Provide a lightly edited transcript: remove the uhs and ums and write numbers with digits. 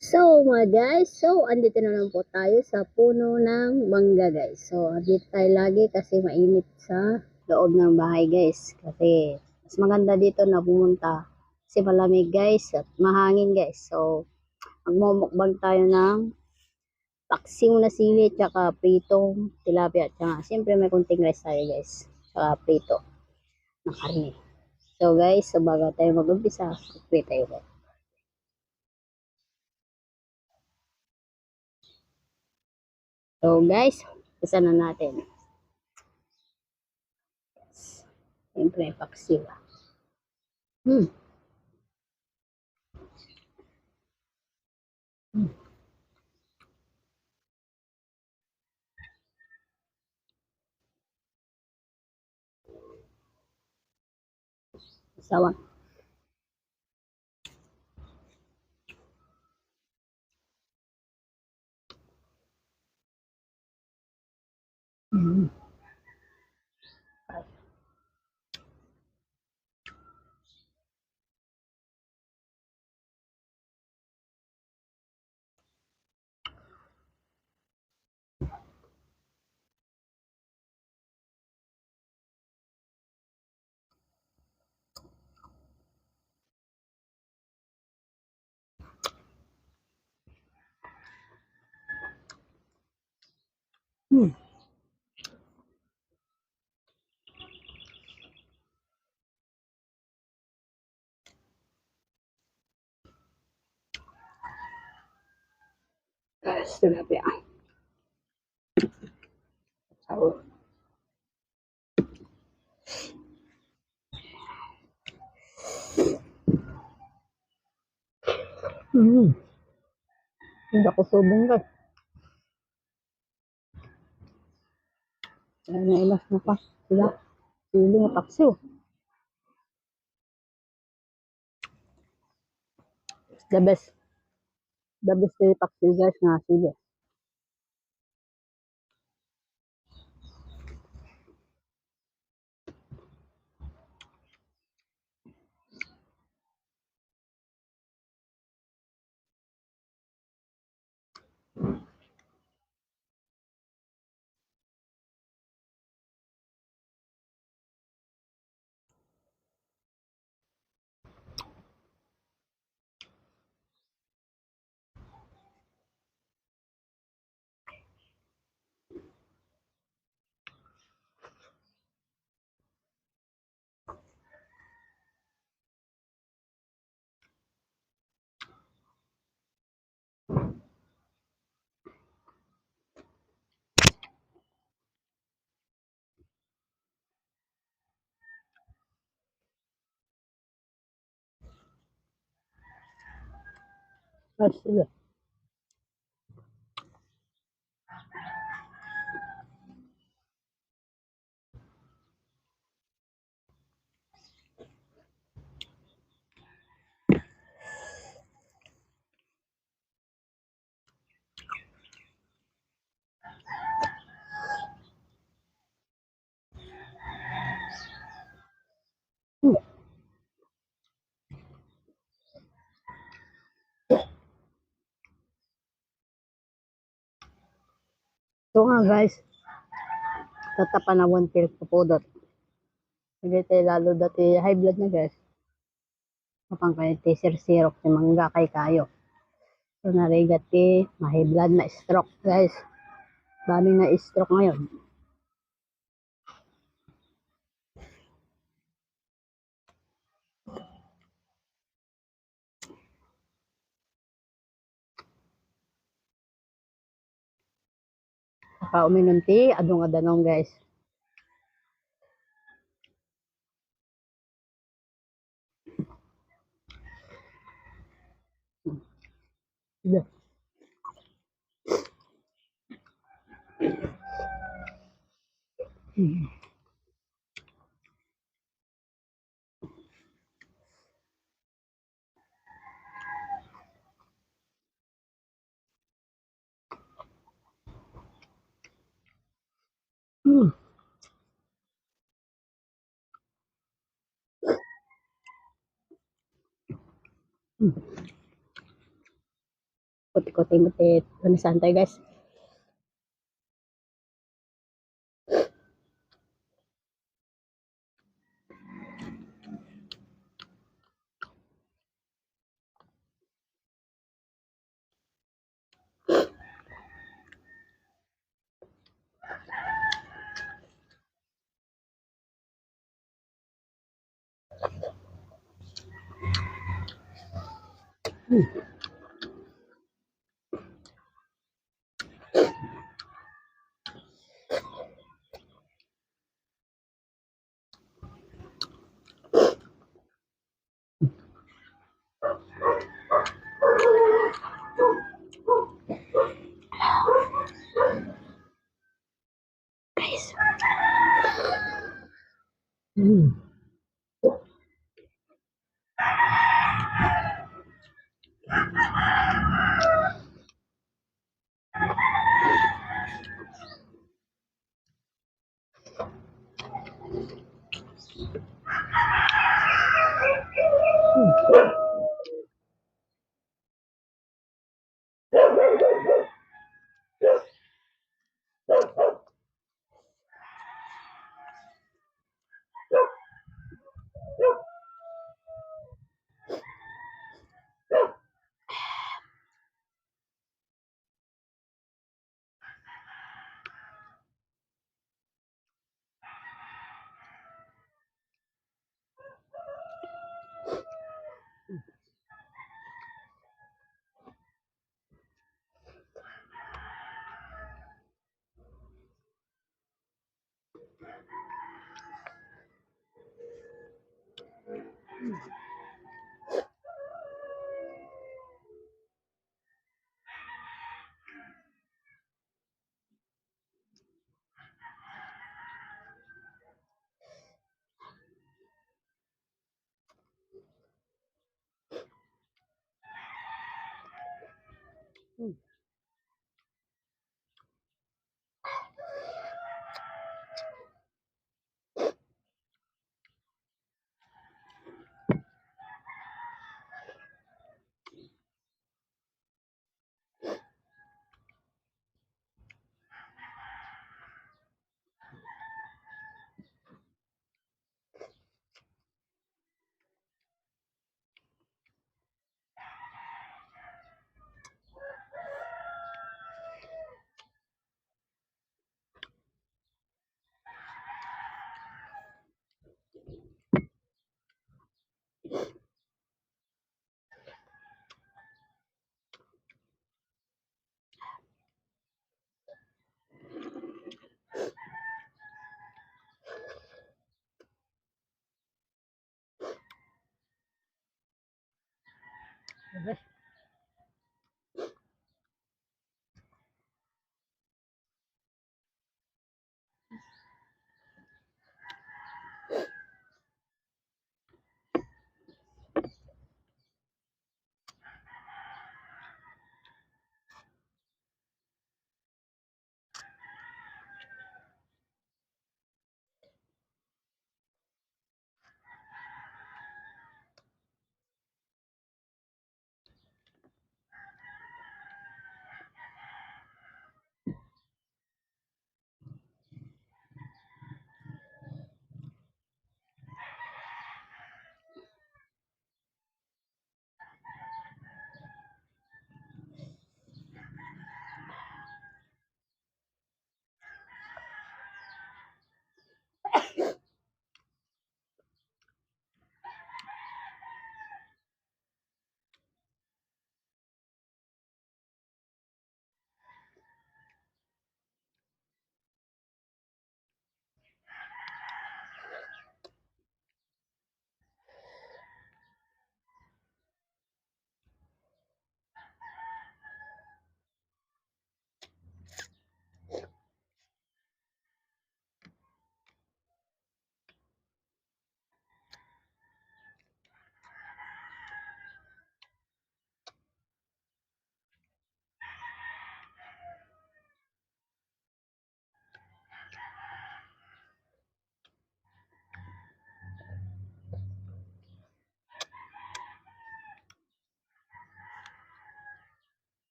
So mga guys, andito na lang po tayo sa puno ng mangga guys. So andito tayo lagi kasi mainit sa loob ng bahay guys. Kasi mas maganda dito na pumunta kasi malamig guys at mahangin guys. So magmumukbang tayo ng paksiw na sili tsaka pritong tilapia. Tsaka siyempre may kunting rice tayo guys. Tsaka prito na karne. So guys, so bago tayo mag-umpisa, prito tayo guys. So guys, isa na natin. Siyempre, paksiw. Hmm. Sawa. Mm. Hmm. Tilapia. Sawa. Mm. Hindi ako subong guys. Kaya nailas na pa sila. Sili na paksiw. The best. The best sili paksiw guys nga sili. Ay, sili. Hmm. So nga guys, tatapan na 1 kilo po dot. Hindi tayo lalo dati high blood na guys. Kapang kayo taser syrup si mangga kay kayo. So narigat ma-high blood na stroke guys. Daming na stroke ngayon. Saka uminom adong adanong guys. Yeah. Hmm. Hmm. Hmm. Kuti-kuti mutit. Ano santai guys. Guys. Hmm.